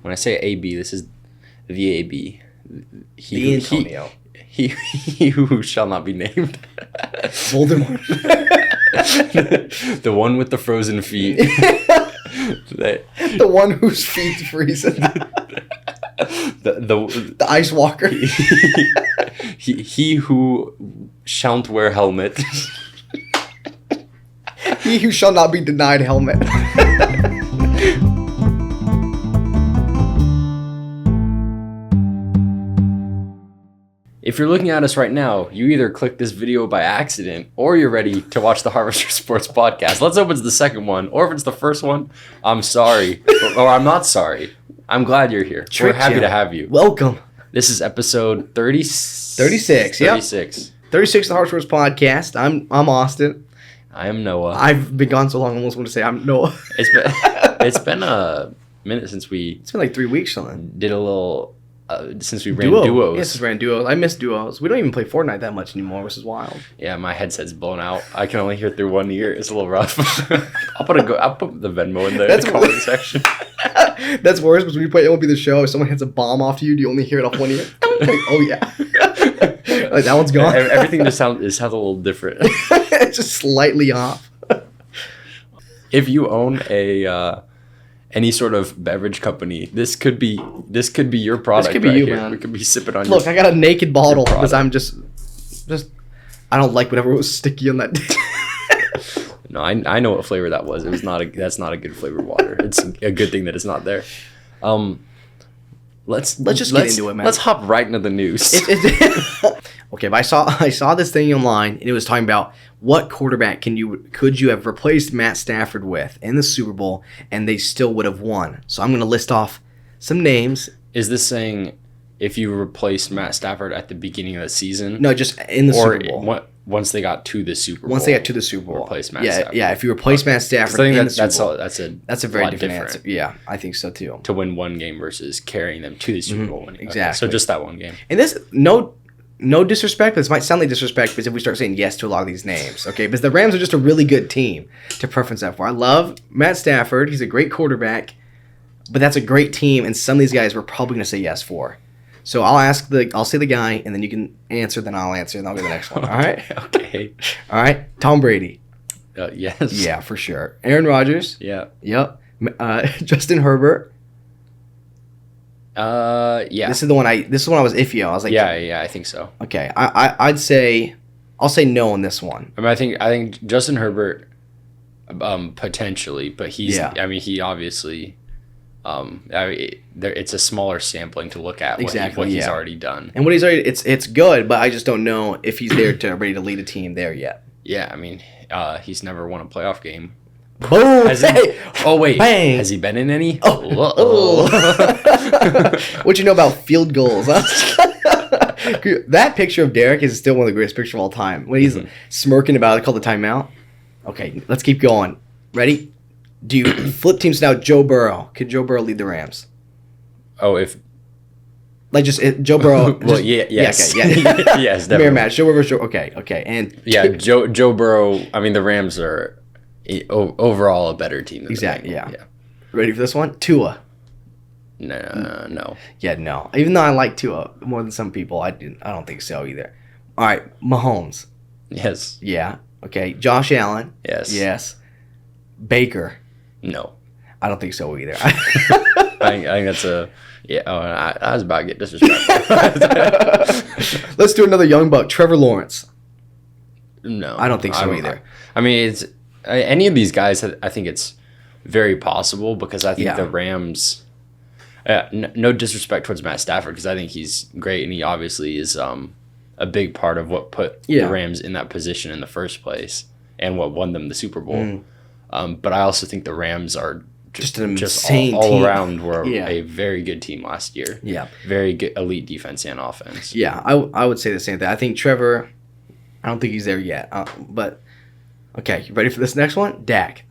When I say AB, this is the AB. The Antonio. He who shall not be named. Voldemort. The one with the frozen feet. The one whose feet freeze. The Ice Walker. He who shan't wear helmet. He who shall not be denied helmet. If you're looking at us right now, you either clicked this video by accident or you're ready to watch the Harvester Sports Podcast. Let's hope it's the second one, or if it's the first one, I'm sorry. Or I'm not sorry. I'm glad you're here. We're happy to have you. Welcome. This is episode 36. Yep. 36. 36 of the Harvester Sports Podcast. I'm Austin. I am Noah. I've been gone so long, I almost want to say I'm Noah. It's been a minute since we... It's been like 3 weeks something. Did a little... since we ran duos. Yes, we ran duos. I miss duos. We don't even play Fortnite that much anymore, which is wild. Yeah, my headset's blown out. I can only hear through one ear. It's a little rough. I'll put the Venmo in there in the comment section. That's worse because when you play MLB The Show, if someone hits a bomb off to you, do you only hear it off one ear? Like, oh yeah. Like, that one's gone. Everything just sounds a little different. It's just slightly off. If you own any sort of beverage company, this could be your product. This could be right you, here. man. We could be sipping on. Look, I got a naked bottle because I'm just I don't like whatever was sticky on that. No, I know what flavor that was. That's not a good flavored water. It's a good thing that it's not there. Let's just get into it, man. Let's hop right into the news. Okay, but I saw this thing online, and it was talking about what quarterback could you have replaced Matt Stafford with in the Super Bowl, and they still would have won. So I'm going to list off some names. Is this saying if you replaced Matt Stafford at the beginning of the season? No, just in the Super Bowl. Once they got to the Super Bowl. Once they got to the Super Bowl. Replace Matt Stafford. Yeah, if you replace Matt Stafford in the Super Bowl. That's a very different answer. Yeah, I think so too. To win one game versus carrying them to the Super Bowl. Exactly. Okay, so just that one game. And this, no disrespect, this might sound like disrespect because if we start saying yes to a lot of these names, okay? Because the Rams are just a really good team to preference that for. I love Matt Stafford. He's a great quarterback, but that's a great team, and some of these guys we're probably going to say yes for. So I'll say the guy, and then you can answer, then I'll answer, and I'll go to the next one. All right? Okay. All right. Tom Brady. Yes. Yeah, for sure. Aaron Rodgers. Yeah. Yep. Justin Herbert. Yeah. This is one I was iffy on. I was like, yeah, I think so. Okay, I'll say no on this one. I mean, I think Justin Herbert, potentially, but he obviously, it's a smaller sampling to look at what he's already done. And what he's already, it's good, but I just don't know if he's ready to lead a team there yet. Yeah, I mean, he's never won a playoff game. Boom! Oh wait, bang. Has he been in any? Oh. What you know about field goals? Huh? That picture of Derek is still one of the greatest pictures of all time. When he's smirking about it, called the timeout. Okay, let's keep going. Ready? Do you flip teams now? Joe Burrow. Could Joe Burrow lead the Rams? Oh, if Joe Burrow. Well, yes. Yeah, okay, yeah. Yes, definitely. Mirror match. Joe Burrow. Okay, and Joe Burrow. I mean, the Rams are overall a better team than exactly. Yeah. Ready for this one? Tua. No. Yeah, no. Even though I like Tua more than some people, I don't think so either. All right, Mahomes. Yes. Yeah. Okay. Josh Allen. Yes. Baker. No. I don't think so either. I think that's a... Yeah, I was about to get disrespectful. Let's do another young buck. Trevor Lawrence. No. I don't think so either. I mean, it's... any of these guys, I think it's very possible because I think the Rams... no disrespect towards Matt Stafford because I think he's great and he obviously is a big part of what put the Rams in that position in the first place and what won them the Super Bowl. But I also think the Rams are just an insane all team. Around were a very good team last year. Yeah. Very good elite defense and offense. Yeah, I would say the same thing. I think Trevor, I don't think he's there yet. But, okay, you ready for this next one? Dak.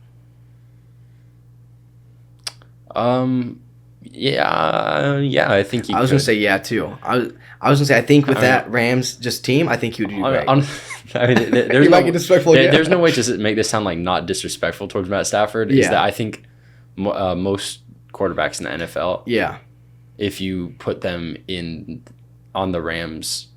Yeah, I think I was going to say yeah, too. I was going to say I think with that Rams just team, I think he would do great. I mean, there's might get disrespectful again. There's no way to make this sound like not disrespectful towards Matt Stafford. Is that I think most quarterbacks in the NFL. Yeah. If you put them on the Rams,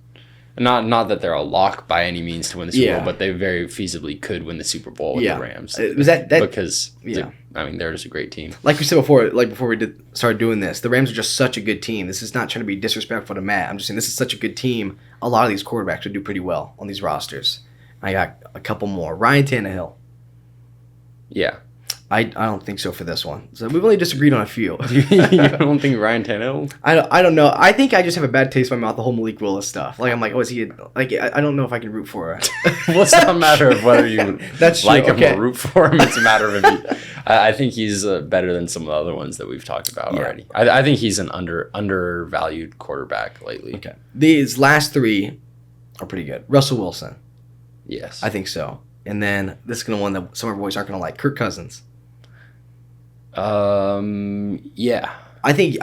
not that they're a lock by any means to win the Super Bowl, but they very feasibly could win the Super Bowl with the Rams. Was that because they're just a great team. Like we said before, before we started doing this, the Rams are just such a good team. This is not trying to be disrespectful to Matt. I'm just saying this is such a good team. A lot of these quarterbacks would do pretty well on these rosters. I got a couple more. Ryan Tannehill. Yeah. I don't think so for this one. So we've only disagreed on a few. You don't think Ryan Tannehill? I don't know. I think I just have a bad taste in my mouth, the whole Malik Willis stuff. Like, I'm like, oh, is he... Like, I don't know if I can root for her. Well, it's not a matter of whether you like him or root for him. It's a matter of if I think he's better than some of the other ones that we've talked about already. I think he's an undervalued quarterback lately. Okay. These last three are pretty good. Russell Wilson. Yes. I think so. And then this is going to one that some of our boys aren't going to like. Kirk Cousins. Yeah. I think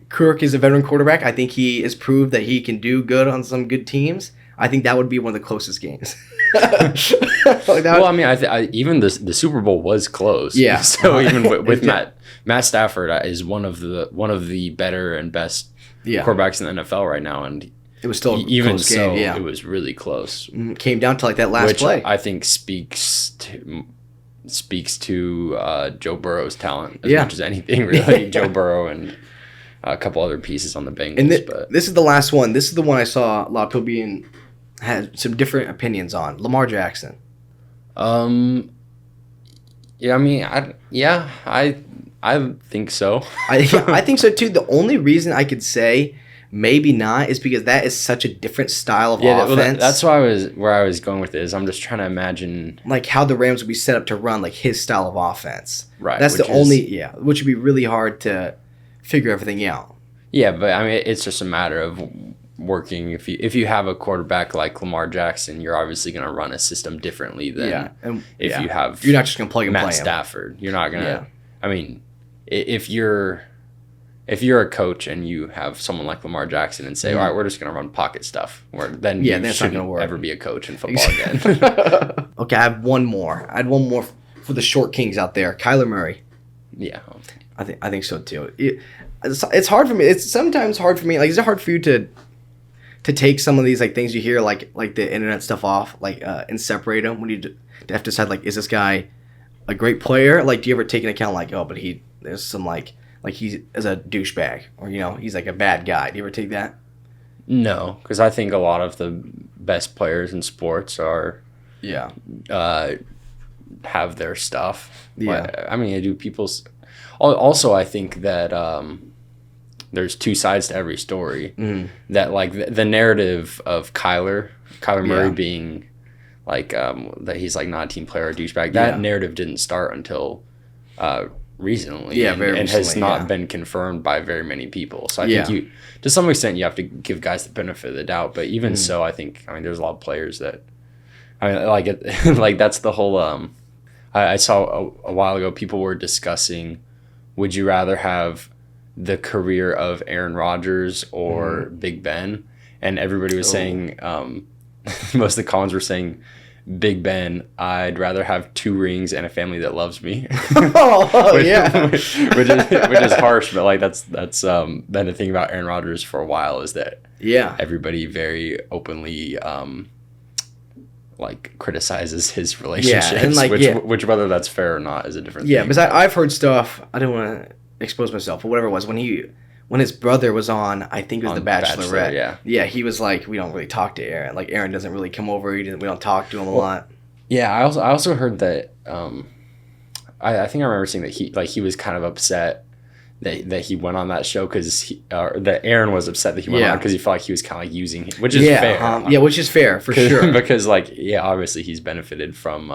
Kirk is a veteran quarterback. I think he has proved that he can do good on some good teams. I think that would be one of the closest games. Well, I mean, even the Super Bowl was close. Yeah. So even with Matt Stafford is one of the better and best quarterbacks in the NFL right now, and it was still even close game. Yeah. It was really close. Came down to like that last play. I think speaks to Joe Burrow's talent as much as anything, really. Joe Burrow and a couple other pieces on the Bengals. And but this is the last one. This is the one I saw a lot of people had some different opinions on. Lamar Jackson. Yeah, I mean, I think so. I think so too. The only reason I could say maybe not is because that is such a different style of offense. Well, that's where I was going with it. Is I'm just trying to imagine like how the Rams would be set up to run like his style of offense. Right. That's which would be really hard to figure everything out. Yeah, but I mean, it's just a matter of working. If you have a quarterback like Lamar Jackson, you're obviously going to run a system differently than if you have. You're not just going to plug and play Matt Stafford. You're not going to. I mean, if you're a coach and you have someone like Lamar Jackson and say, all right, we're just going to run pocket stuff, then you shouldn't ever be a coach in football again. Okay, I have one more. I had one more for the short kings out there. Kyler Murray. Yeah. I think so too. It's hard for me. It's sometimes hard for me. Like, is it hard for you to take some of these like things you hear like the internet stuff off and separate them when you have to decide like, is this guy a great player? Like, do you ever take into account like, oh, but there's some like he's as a douchebag or he's like a bad guy? Do you ever take that? No, because I think a lot of the best players in sports are have their stuff. Yeah, but, I mean, I do people's. Also, I think that there's two sides to every story. Mm-hmm. That like the narrative of Kyler Murray being like that he's like not a team player or a douchebag. That narrative didn't start until recently, and has not been confirmed by very many people. So I think to some extent, you have to give guys the benefit of the doubt. But even so, I think there's a lot of players that like that's the whole. I saw a while ago people were discussing, would you rather have the career of Aaron Rodgers or Big Ben? And everybody was saying, most of the comments were saying, Big Ben, I'd rather have 2 rings and a family that loves me. which is harsh, but like that's been the thing about Aaron Rodgers for a while, is that everybody very openly like criticizes his relationships, and like, which whether that's fair or not is a different thing. Yeah, because I've heard stuff. I don't want to expose myself, but whatever it was when his brother was on, I think it was the Bachelorette. Yeah, he was like, we don't really talk to Aaron. Like Aaron doesn't really come over. We don't talk to him a lot. Yeah, I also heard that. I think I remember seeing that he was kind of upset that he went on that show because that Aaron was upset that he went on because he felt like he was kind of like using him, which is fair. Which is fair for sure. Because obviously he's benefited from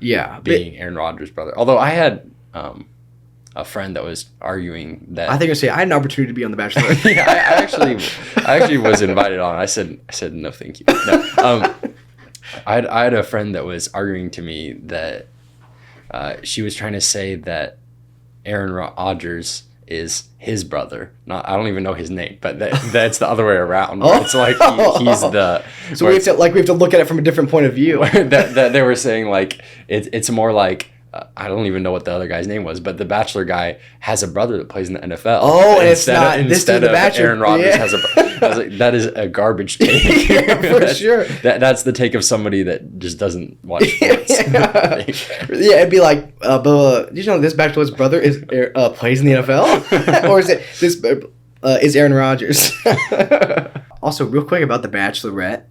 being Aaron Rodgers' brother. Although I had a friend that was arguing that I had an opportunity to be on The Bachelor. I actually was invited on. I said no, thank you. No. I had a friend that was arguing to me that she was trying to say that Aaron Rodgers is his brother. I don't even know his name, but that's the other way around. It's like he's the. So we have to look at it from a different point of view. that they were saying like it's more like I don't even know what the other guy's name was, but the Bachelor guy has a brother that plays in the NFL. Oh, and it's not instead of Aaron Rodgers has a. I was like, that is a garbage take. Yeah, for sure. That's the take of somebody that just doesn't watch sports. Yeah, it'd be like, did you know this Bachelor's brother is plays in the NFL, or is it this is Aaron Rodgers? Also, real quick about the Bachelorette,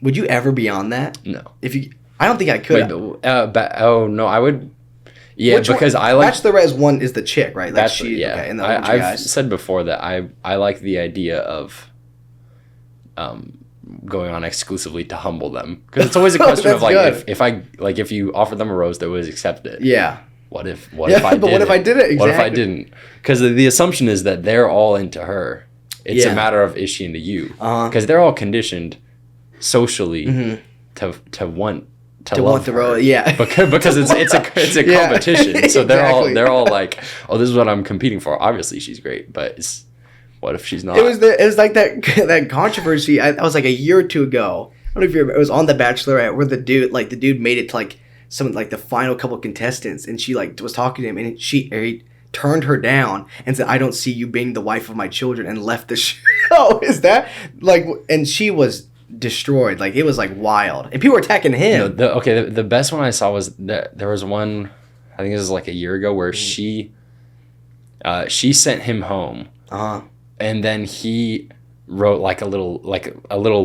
would you ever be on that? No. I don't think I could. Wait, no, I would. Yeah, because I like Bachelorette is the chick, right? Like yeah. Okay, and I've said before that I like the idea of going on exclusively to humble them, because it's always a question of like if you offer them a rose, they always accept it. Yeah. What if I did what if I did it? Exactly. What if I didn't? Because the assumption is that they're all into her. It's a matter of, is she into you? Because they're all conditioned socially to want to love the her. role, yeah. because it's a competition. So they're all like, oh, this is what I'm competing for. Obviously, she's great, but what if she's not? It was like that controversy. I was like a year or two ago. I don't know if you remember. It was on the Bachelorette where the dude made it to like some like the final couple contestants, and she like was talking to him, and he turned her down and said, "I don't see you being the wife of my children," and left the show. Is that like? And she was destroyed. Like, it was like wild, and people were attacking him. The best one I saw was that there was one, I think this was like a year ago, where she sent him home, and then he wrote like a little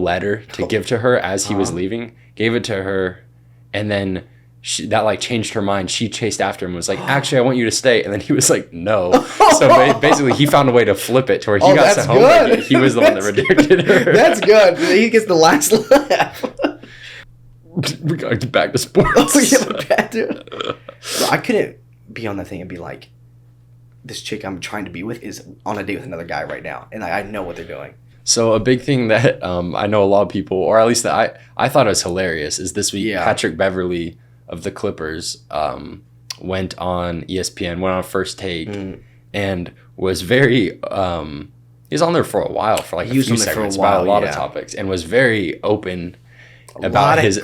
letter to give to her as he was leaving, gave it to her, and then that like changed her mind. She chased after him and was like, actually, I want you to stay. And then he was like, no. So basically, he found a way to flip it to where he got sent home. Like, he was the one that rejected her. That's good. He gets the last laugh. We're going back to sports. Oh, yeah, back to I couldn't be on that thing and be like, this chick I'm trying to be with is on a date with another guy right now, and I know what they're doing. So a big thing that I know a lot of people, or at least that I thought it was hilarious, is this week Patrick Beverly of the Clippers went on ESPN, went on First Take, and was very he was on there for a while, for like a few segments about a lot of topics, and was very open about his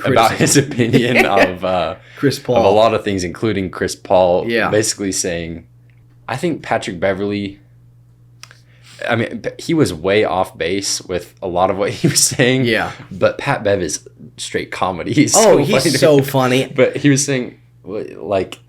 opinion of Chris Paul, of a lot of things, including Chris Paul. Basically saying, I think Patrick Beverly, I mean, he was way off base with a lot of what he was saying. Yeah. But Pat Bev is straight comedy. He's so funny. But he was saying, like,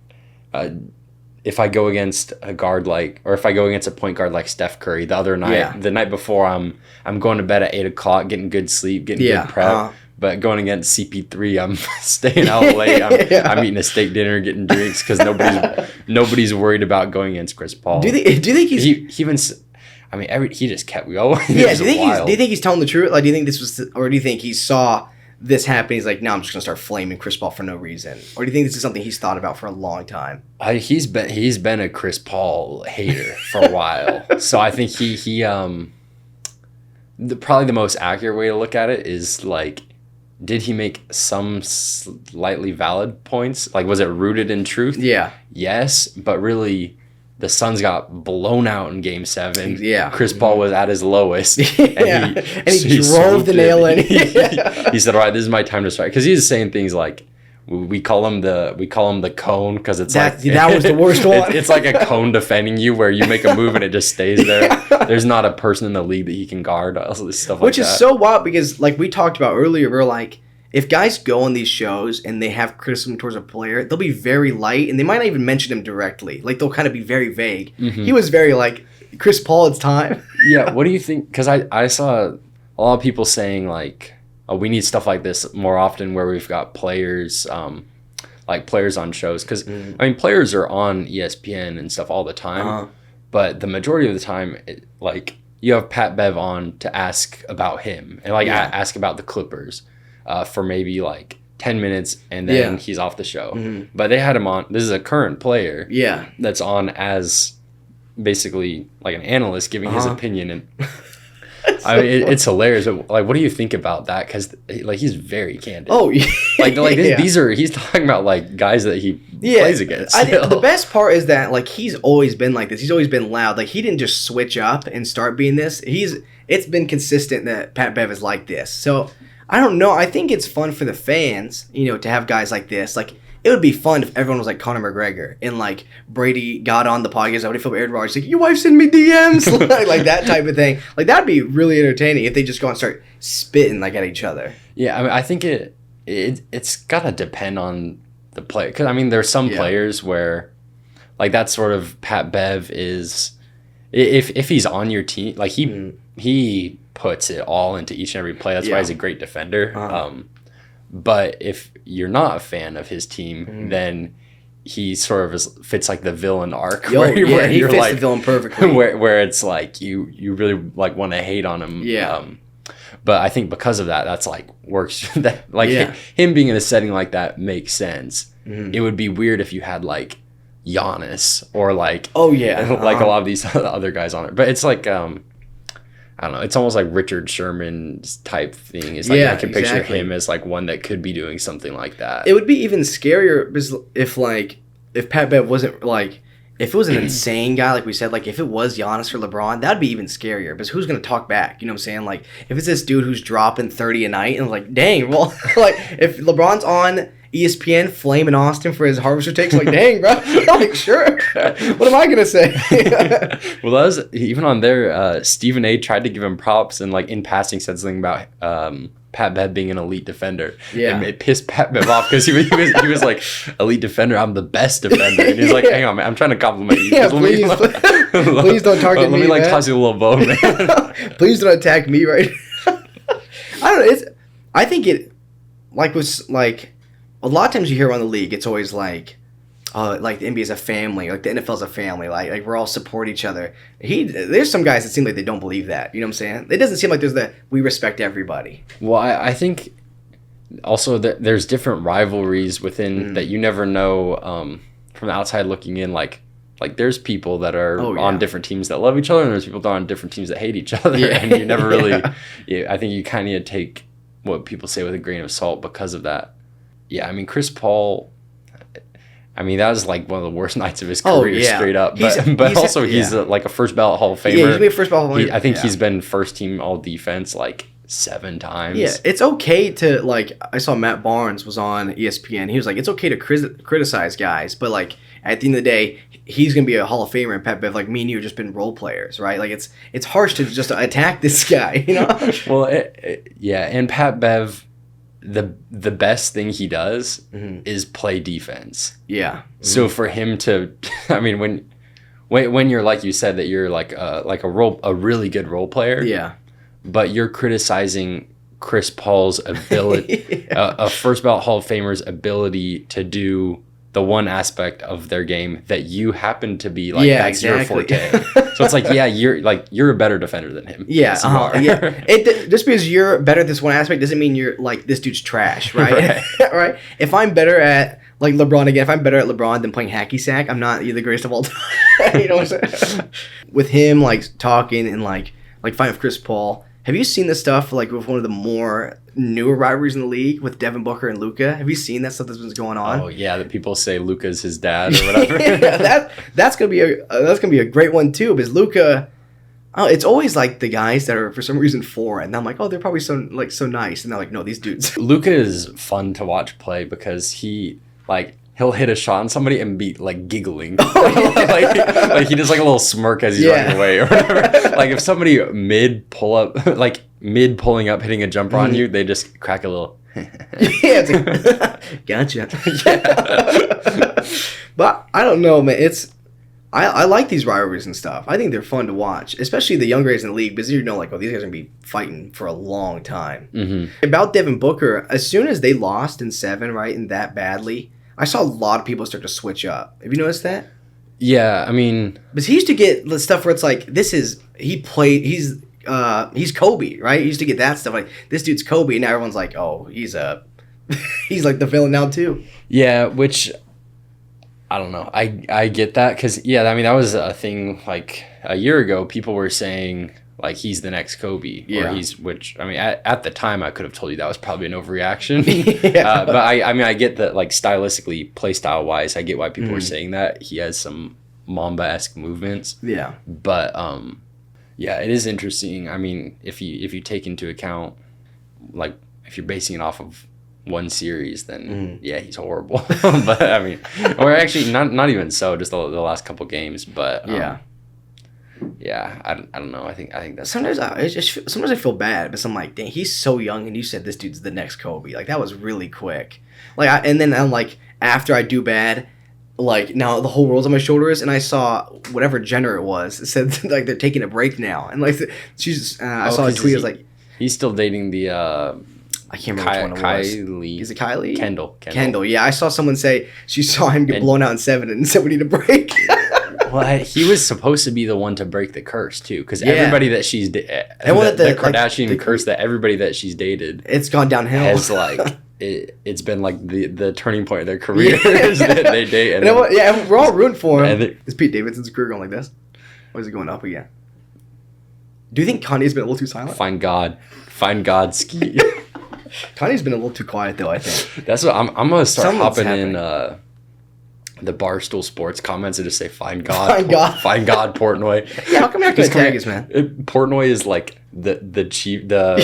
if I go against a guard if I go against a point guard like Steph Curry the other night, the night before, I'm going to bed at 8:00, getting good sleep, getting good prep. But going against CP3, I'm staying out late. I'm eating a steak dinner, getting drinks, because nobody's worried about going against Chris Paul. Do you think he's? I mean, he just kept going. Yeah, do you think he's telling the truth? Like, do you think this was, or do you think he saw this happen? He's like, no, I'm just gonna start flaming Chris Paul for no reason. Or do you think this is something he's thought about for a long time? He's been a Chris Paul hater for a while. So I think he probably the most accurate way to look at it is like, did he make some slightly valid points? Like, was it rooted in truth? Yeah. Yes, but really, the Suns got blown out in Game 7. Yeah. Chris Paul was at his lowest. And he drove the nail in. He said, all right, this is my time to strike. Because he's saying things like, we call him the cone, because it's that was the worst one. It's like a cone defending you, where you make a move and it just stays there. There's not a person in the league that he can guard. All this stuff Which is so wild, because like we talked about earlier, we're like, if guys go on these shows and they have criticism towards a player, they'll be very light, and they might not even mention him directly. Like, they'll kind of be very vague. He was very like, Chris Paul, it's time. Yeah, what do you think? Because I saw a lot of people saying like, oh, we need stuff like this more often, where we've got players, like players on shows. Because, I mean, players are on ESPN and stuff all the time. But the majority of the time, like, you have Pat Bev on to ask about him. And, like, ask about the Clippers for maybe, like, 10 minutes. And then he's off the show. But they had him on. This is a current player that's on as basically, like, an analyst giving his opinion. And I mean, it's hilarious. Like, what do you think about that? Because, like, he's very candid. Oh, yeah. He's talking about, like, guys that he plays against. The best part is that, like, he's always been like this. He's always been loud. Like, he didn't just switch up and start being this. It's been consistent that Pat Bev is like this. So, I don't know. I think it's fun for the fans, to have guys like this. Like, it would be fun if everyone was like Conor McGregor and like Brady got on the podcast. How would you feel about Aaron Rodgers? Like, your wife sent me DMs, like that type of thing. Like that'd be really entertaining if they just go and start spitting like at each other. Yeah, I mean, I think it's gotta depend on the player, because I mean, there's some players where, like that sort of Pat Bev is, if he's on your team, like he puts it all into each and every play. That's why he's a great defender. But if you're not a fan of his team, then he sort of fits like the villain arc. Where he fits like, the villain perfectly. Where it's like you really like want to hate on him. Yeah. But I think because of that, that's like works. That like him being in a setting like that makes sense. It would be weird if you had like Giannis or like like a lot of these other guys on it. But it's like I don't know. It's almost like Richard Sherman's type thing. It's like I can picture him as like one that could be doing something like that. It would be even scarier if Pat Bev wasn't like, if it was an insane guy, like we said, like if it was Giannis or LeBron, that'd be even scarier because who's going to talk back? You know what I'm saying? Like if it's this dude who's dropping 30 a night and like, dang, well, like if LeBron's on ESPN flaming Austin for his harvester takes, like, dang, bro. Like, sure. What am I going to say? Well, that was even on there. Stephen A tried to give him props and, like, in passing said something about Pat Bev being an elite defender. Yeah. And it pissed Pat Bev off because he was like, elite defender, I'm the best defender. And he's like, hang on, man, I'm trying to compliment you. Yeah, please don't target me, Let me, like, toss you a little bone, man. Please don't attack me right now. I don't know. I think it, like, was, like, a lot of times you hear around the league, it's always like the NBA is a family, like the NFL is a family, like we're all support each other. There's some guys that seem like they don't believe that. You know what I'm saying? It doesn't seem like there's we respect everybody. Well, I think also that there's different rivalries within that you never know from the outside looking in. Like there's people that are on different teams that love each other, and there's people that are on different teams that hate each other, and you never really. I think you kind of need to take what people say with a grain of salt because of that. Yeah, I mean, Chris Paul, I mean, that was like one of the worst nights of his career, straight up. But he's like a first ballot Hall of Famer. Yeah, he's been a first ballot Hall of Famer. I think he's been first team all defense like 7 times. Yeah, it's okay to, like, I saw Matt Barnes was on ESPN. He was like, it's okay to criticize guys, but like at the end of the day, he's going to be a Hall of Famer, and Pat Bev, like me and you, have just been role players, right? Like it's harsh to just attack this guy, you know? Well, and Pat Bev, the best thing he does is play defense. Yeah. So for him to, I mean, when you're, like you said, that you're like a really good role player. Yeah. But you're criticizing Chris Paul's ability, a first ballot Hall of Famer's ability to do the one aspect of their game that you happen to be like, that's your forte. So it's like, you're a better defender than him. Yeah. Just because you're better at this one aspect doesn't mean you're like, this dude's trash, right? Right. If I'm better at, like, LeBron again, if I'm better at LeBron than playing hacky sack, I'm not the greatest of all time. You know what I'm saying? With him, like, talking and like fighting with Chris Paul. Have you seen this stuff, like, with one of the more newer rivalries in the league with Devin Booker and Luka? Have you seen that stuff that's been going on? Oh yeah, that people say Luka's his dad or whatever. That's gonna be a great one too, because Luka, it's always like the guys that are for some reason foreign. And I'm like, oh, they're probably so nice, and they're like, no, these dudes. Luka is fun to watch play because he'll hit a shot on somebody and be like giggling. Like he does like a little smirk as he's running away or whatever. Like if somebody mid pulling up hitting a jumper on you, they just crack a little. It's like, gotcha. But I don't know, man. I like these rivalries and stuff. I think they're fun to watch, especially the younger guys in the league, because you know, like, oh, these guys are gonna be fighting for a long time. About Devin Booker, as soon as they lost in 7, right, and that badly, I saw a lot of people start to switch up. Have you noticed that? Yeah, I mean, because he used to get the stuff where it's like, he's Kobe, right? He used to get that stuff like, this dude's Kobe, and now everyone's like, oh, he's like the villain now too. Yeah, which I don't know. I get that because I mean that was a thing like a year ago. People were saying like he's the next Kobe, or which I mean at the time I could have told you that was probably an overreaction. But I mean I get that, like, stylistically, play style wise, I get why people were saying that. He has some Mamba-esque movements. Yeah. But it is interesting. I mean, if you take into account, like, if you're basing it off of one series, then yeah, he's horrible. But I mean, or actually not even so, just the last couple games. But yeah, I don't know. I think that's sometimes I feel bad, but I'm like, dang, he's so young, and you said this dude's the next Kobe. Like that was really quick. Like, and then I'm like, after I do bad, like now the whole world's on my shoulders, and I saw whatever Jenner it was, it said like they're taking a break now, and like she's I saw a tweet, it was like he's still dating the I can't remember which one it was. Kylie. Is it Kylie? Kendall. Yeah, I saw someone say she saw him get blown out in 7 and said we need a break. Well, he was supposed to be the one to break the curse too, because everybody that she's the Kardashian curse that everybody that she's dated, it's gone downhill. Has like it's been like the turning point of their career. That they date, and we're all rooting for him. Is Pete Davidson's career going like this, or is it going up again? Do you think Kanye's been a little too silent? Find God, ski. Kanye's been a little too quiet though, I think. That's what I'm gonna start hopping in the Barstool Sports comments and just say find God. Find God, Portnoy. Yeah, how come you're not gonna tag us, man? Portnoy is like the chief, the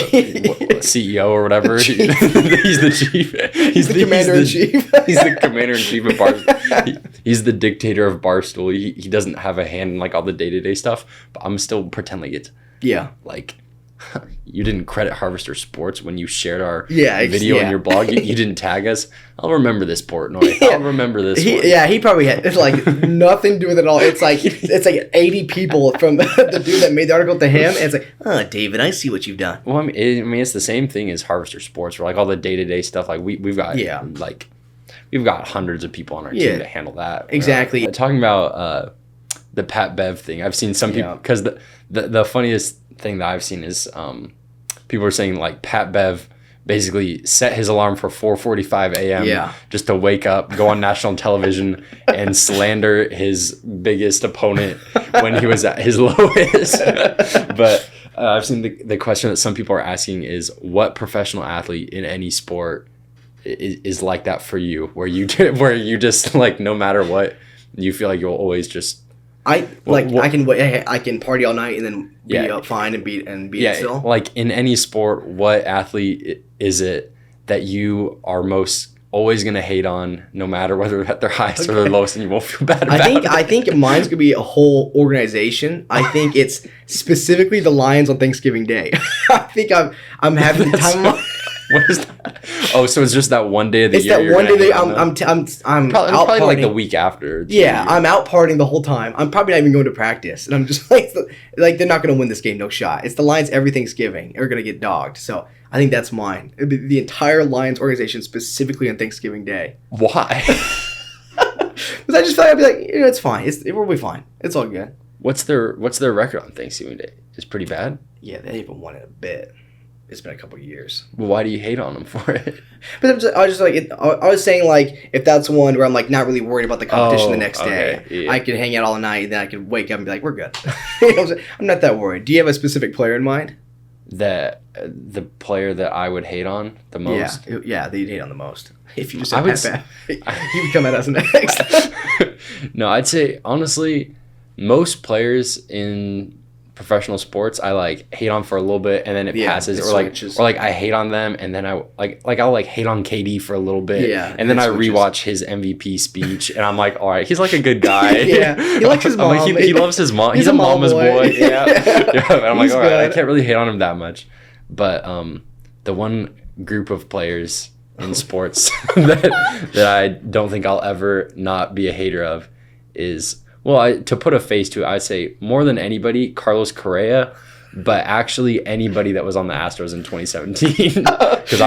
CEO or whatever. He's the chief. He's the commander-in-chief. He's the commander-in-chief of Barstool. He's the dictator of Barstool. He doesn't have a hand in like all the day-to-day stuff, but I'm still pretend like it's like you didn't credit Harvester Sports when you shared our video in your blog. You didn't tag us. I'll remember this, Portnoy. I'll remember this one. Yeah, he probably had. It's like nothing to do with it at all. It's like 80 people from the dude that made the article to him. And it's like, oh, David, I see what you've done. Well, I mean, it's the same thing as Harvester Sports, where like all the day-to-day stuff. Like we've got we've got hundreds of people on our team to handle that. Exactly. Talking about the Pat Bev thing, I've seen some people because the funniest thing that I've seen is people are saying like Pat Bev basically set his alarm for 4:45 a.m. just to wake up, go on national television, and slander his biggest opponent when he was at his lowest. But I've seen the question that some people are asking is, what professional athlete in any sport is like that for you, where you just like no matter what, you feel like you'll always just I can party all night and then be up fine and beat it still. Like in any sport, what athlete is it that you are most always gonna hate on, no matter whether at their highest or their lowest, and you won't feel bad about it? I think mine's gonna be a whole organization. I think it's specifically the Lions on Thanksgiving Day. I think I'm having the time of my What is that? Oh, so it's just that one day of the year. It's that one day. I'm probably like the week after. Yeah, I'm out partying the whole time. I'm probably not even going to practice, and I'm just like they're not going to win this game. No shot. It's the Lions every Thanksgiving. They're going to get dogged. So I think that's mine. It'd be the entire Lions organization specifically on Thanksgiving Day. Why? Because I just feel like I'd be like, it's fine. We'll be fine. It's all good. What's their record on Thanksgiving Day? It's pretty bad. Yeah, they haven't won it a bit. It's been a couple of years. Well, why do you hate on them for it? But I was saying like if that's one where I'm like not really worried about the competition the next day, I could hang out all night and then I could wake up and be like, we're good. You know what I'm saying? I'm not that worried. Do you have a specific player in mind? The player that I would hate on the most? Yeah, that you'd hate on the most. If you just said Pat Bev, he would come at us next. No, I'd say honestly, most players in professional sports I like hate on for a little bit and then it passes, or like I hate on them and then I I'll like hate on KD for a little bit, and then I rewatch his MVP speech and I'm like, all right, he's like a good guy. He likes his mom. Like, he loves his mom. He's a mama's boy. Yeah. And I'm like, all right, I can't really hate on him that much. But the one group of players in sports that I don't think I'll ever not be a hater of is, well, to put a face to it, I'd say more than anybody, Carlos Correa, but actually anybody that was on the Astros in 2017. Because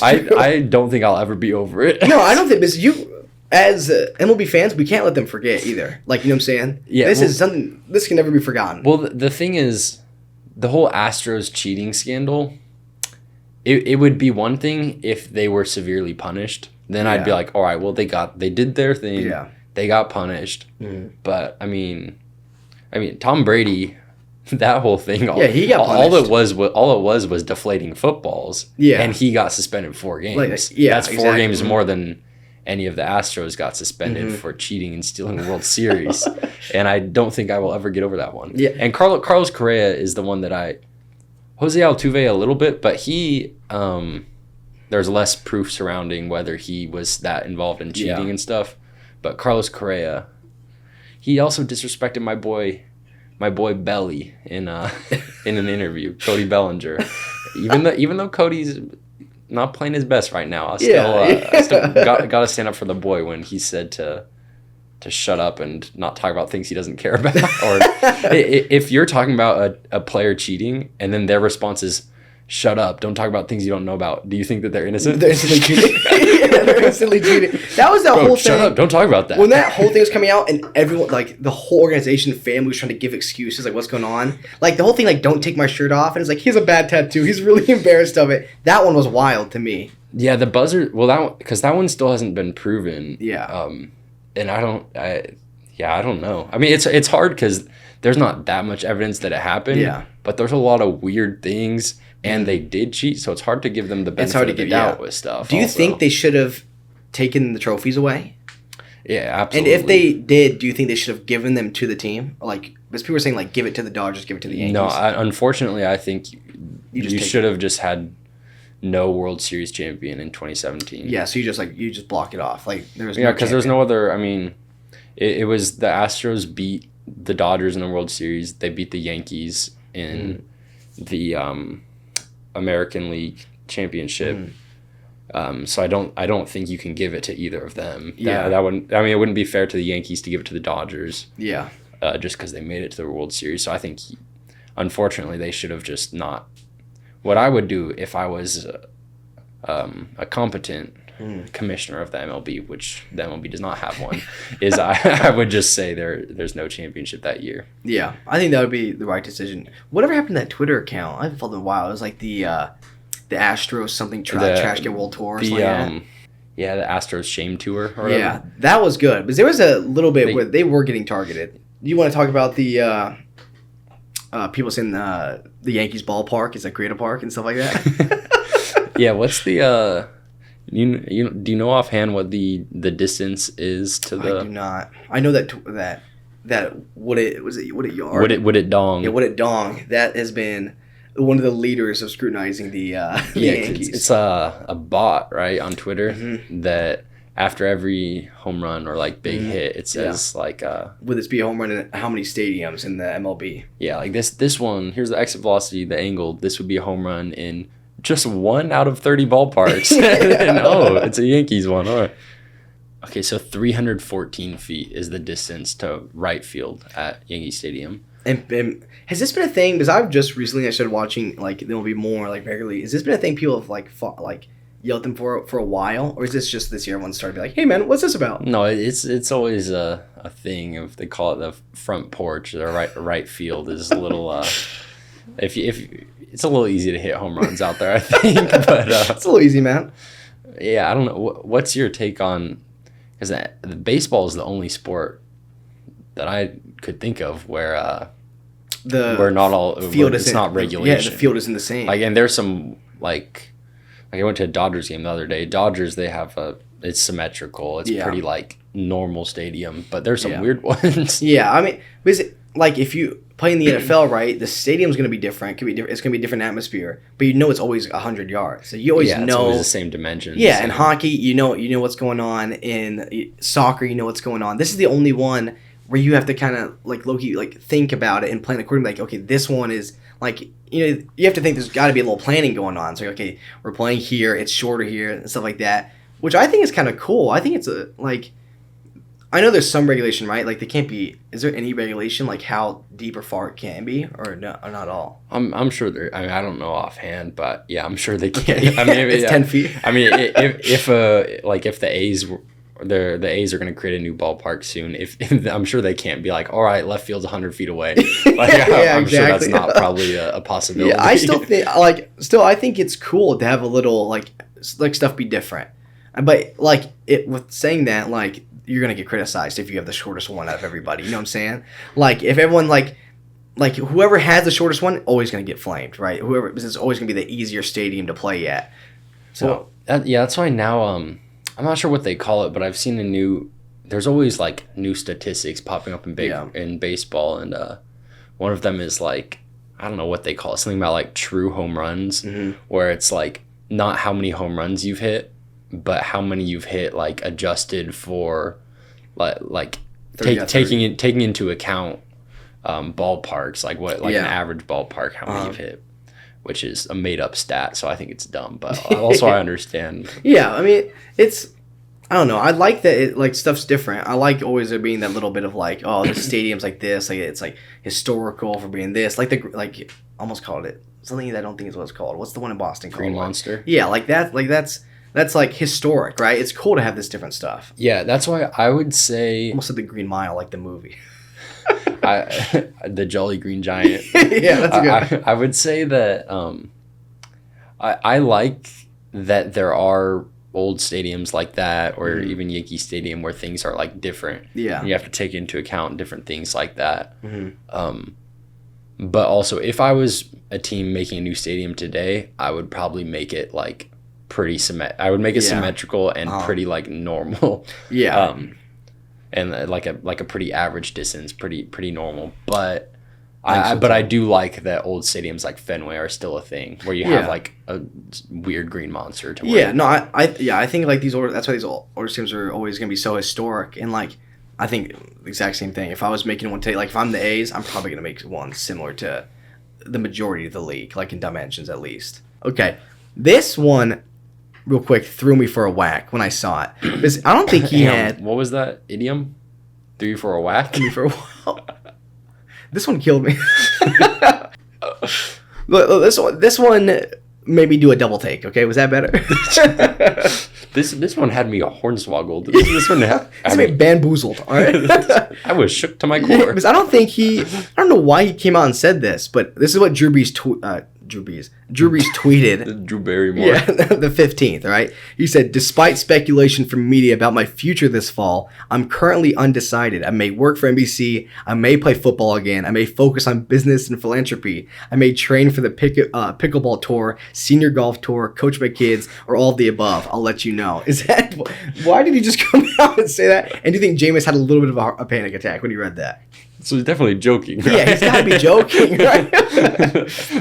I don't think I'll ever be over it. No, I don't think, because you, as MLB fans, we can't let them forget either. Like, you know what I'm saying? Yeah. This can never be forgotten. Well, the thing is, the whole Astros cheating scandal, it would be one thing if they were severely punished. Then I'd be like, all right, well, they did their thing. Yeah. They got punished, but I mean, Tom Brady, that whole thing. He got punished. All it was deflating footballs. Yeah, and he got suspended 4 games. That's 4 games more than any of the Astros got suspended for cheating and stealing the World Series. And I don't think I will ever get over that one. Yeah, and Carlos Correa is the one that Jose Altuve a little bit, but he there's less proof surrounding whether he was that involved in cheating and stuff. But Carlos Correa, he also disrespected my boy Belly in an interview, Cody Bellinger. Even though Cody's not playing his best right now, I still got to stand up for the boy when he said to shut up and not talk about things he doesn't care about. Or if you're talking about a player cheating and then their response is, shut up, don't talk about things you don't know about, do you think that they're innocent? They're instantly cheating. They're instantly cheating. That was the whole thing. Shut up, don't talk about that. When that whole thing was coming out and everyone, like, the whole organization family was trying to give excuses, like, what's going on? Like, the whole thing, like, don't take my shirt off. And it's like, he has a bad tattoo. He's really embarrassed of it. That one was wild to me. Yeah, the buzzer, well, because that one still hasn't been proven. Yeah. And I don't know. I mean, it's hard because there's not that much evidence that it happened. Yeah. But there's a lot of weird things, and they did cheat, so it's hard to give them the benefit of the doubt with stuff. Do you think they should have taken the trophies away? Yeah, absolutely. And if they did, do you think they should have given them to the team? Like, because people were saying, like, give it to the Dodgers, give it to the Yankees. No, unfortunately, I think you should have just had no World Series champion in 2017. Yeah, so you just block it off. Like, there was because there's no other. I mean, it was the Astros beat the Dodgers in the World Series. They beat the Yankees in the American League Championship. So I don't think you can give it to either of them. That wouldn't. I mean, it wouldn't be fair to the Yankees to give it to the Dodgers. Yeah. Just because they made it to the World Series. So I think, unfortunately, they should have just not. What I would do if I was a competent commissioner of the MLB, which the MLB does not have one, is I would just say there's no championship that year. Yeah, I think that would be the right decision. Whatever happened to that Twitter account? I haven't followed in a while. It was like the Astros something trash get world tour. Or something the Astros shame tour. Or whatever. Yeah, that was good because there was a little bit where they were getting targeted. You want to talk about the people saying the Yankees ballpark is a creative park and stuff like that? Yeah, what's the do you know offhand what the distance is to the? I do not. I know that Would it yard? Would it dong? Yeah, Would it dong? That has been one of the leaders of scrutinizing the Yankees. It's a bot, right, on Twitter that after every home run or like big hit, it says like would this be a home run in how many stadiums in the MLB? Yeah, like this one, here's the exit velocity, the angle, this would be a home run in just 1 out of 30 ballparks. And it's a Yankees one. All right. Okay, so 314 feet is the distance to right field at Yankee Stadium. And has this been a thing? Because I've just recently started watching, like, there will be more, like, regularly. Has this been a thing people have, like, yelled them for a while? Or is this just this year everyone started to be like, hey, man, what's this about? No, it's always a thing. If they call it the front porch, the right field is a little... if it's a little easy to hit home runs out there, I think. But it's a little easy, man. Yeah, I don't know. What's your take on... Because baseball is the only sport that I could think of where not all field it's not regulation. Yeah, the field isn't the same. Like, and there's some like I went to a Dodgers game the other day. Dodgers, they have it's symmetrical. It's pretty like normal stadium, but there's some weird ones. Yeah, I mean, like if you play in the NFL, right, the stadium's going to be different. It's going to be a different atmosphere, but it's always 100 yards. So you always know it's always the same dimensions. Yeah, in hockey, you know what's going on. In soccer, you know what's going on. This is the only one where you have to kind of like low-key like think about it and plan accordingly. Like, okay, this one is like you have to think there's got to be a little planning going on. So okay, we're playing here, it's shorter here and stuff like that, which I think is kind of cool. I think it's I know there's some regulation, right? Like, they can't be. Is there any regulation like how deep or far it can be, or no, or not all? I'm sure there. I mean, I don't know offhand, but yeah, I'm sure they can. I mean, it's 10 feet. I mean, if the A's the A's are going to create a new ballpark soon. If I'm sure they can't be like, all right, left field's 100 feet away. Like, I'm sure that's not probably a possibility. Yeah, I still think I think it's cool to have a little like stuff be different, but like with saying that, like, you're going to get criticized if you have the shortest one out of everybody. You know what I'm saying? Like, if everyone, like whoever has the shortest one, always going to get flamed, right? Because it's always going to be the easier stadium to play at. So, that's why now, I'm not sure what they call it, but I've seen there's always, like, new statistics popping up in baseball, and one of them is, like, I don't know what they call it, something about, like, true home runs, where it's, like, not how many home runs you've hit, but how many you've hit, like adjusted for, like taking into account ballparks, like what, like an average ballpark, how many you've hit, which is a made up stat. So I think it's dumb, but also I understand. Yeah, I mean I don't know. I like that like stuff's different. I like always there being that little bit of like, oh, the stadium's like this, like it's like historical for being this, like almost called it something that I don't think is what it's called. What's the one in Boston called? Green Monster. Yeah, like that. Like that's like historic, right? It's cool to have this different stuff. Yeah, that's why I would say almost like the Green Mile, like the movie. The Jolly Green Giant. Yeah, that's good. I would say that I like that there are old stadiums like that, or even Yankee Stadium, where things are like different. Yeah, and you have to take into account different things like that. But also, if I was a team making a new stadium today, I would probably make it like pretty I would make it symmetrical and pretty like normal. Yeah. And like a pretty average distance, pretty normal. But I do like that old stadiums like Fenway are still a thing, where you have like a weird green monster to where I think like that's why these older teams are always gonna be so historic. And like I think the exact same thing. If I was making one today, like if I'm the A's, I'm probably gonna make one similar to the majority of the league, like in dimensions at least. Okay, this one real quick threw me for a whack when I saw it, because I don't think he had. What was that idiom? Threw you for a whack? Threw me for a whack. This one killed me. Look, this one made me do a double take. Okay, was that better? This one had me hornswoggled. This one had me bamboozled. All right, I was shook to my core. Because I don't know why he came out and said this, but this is what Dree Brees tweeted. Drew Barrymore. Yeah, the 15th, right? He said, despite speculation from media about my future this fall, I'm currently undecided. I may work for NBC. I may play football again. I may focus on business and philanthropy. I may train for the pickleball tour, senior golf tour, coach my kids, or all of the above. I'll let you know. Why did he just come out and say that? And do you think Jameis had a little bit of a panic attack when he read that? So he's definitely joking, right? Yeah, he's got to be joking, right?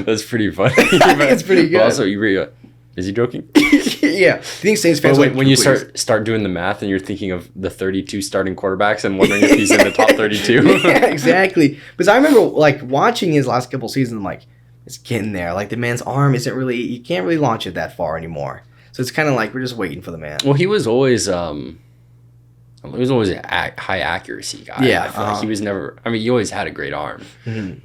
That's pretty funny. I think it's pretty good. But also, is he joking? Yeah. Do you think Saints fans when you start doing the math and you're thinking of the 32 starting quarterbacks and wondering if he's in the top 32? Yeah, exactly. Because I remember like watching his last couple seasons, I'm like, it's getting there. Like the man's arm isn't really, you can't really launch it that far anymore. So it's kind of like we're just waiting for the man. Well, he was always a high accuracy guy. Yeah, I feel like he was never. I mean, he always had a great arm,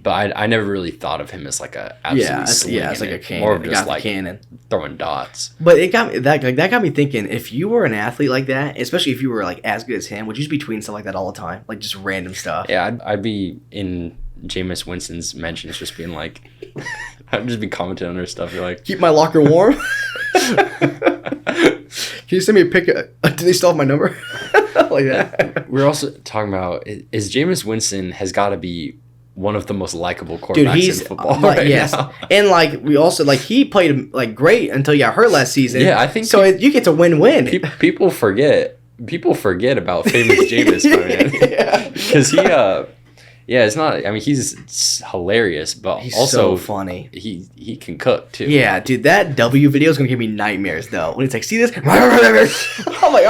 but I never really thought of him as like a absolute it's like a cannon. More of just like cannon, throwing dots. But it got me that got me thinking. If you were an athlete like that, especially if you were like as good as him, would you just be tweeting stuff like that all the time, like just random stuff? Yeah, I'd be in Jameis Winston's mentions, just being like, I'd just be commenting on her stuff. You're like, keep my locker warm. Can you send me a pic? Do they still have my number? Like that. We're also talking about is Jameis Winston has got to be one of the most likable quarterbacks in football right now. And like we also like he played like great until you got hurt last season. Yeah, I think so. You get to win-win. People forget about famous Jameis, man, because he. Yeah, it's not. I mean, he's hilarious, but he's also so funny. He can cook too. Yeah, dude, that W video is gonna give me nightmares though. When it's like, see this? I'm like, all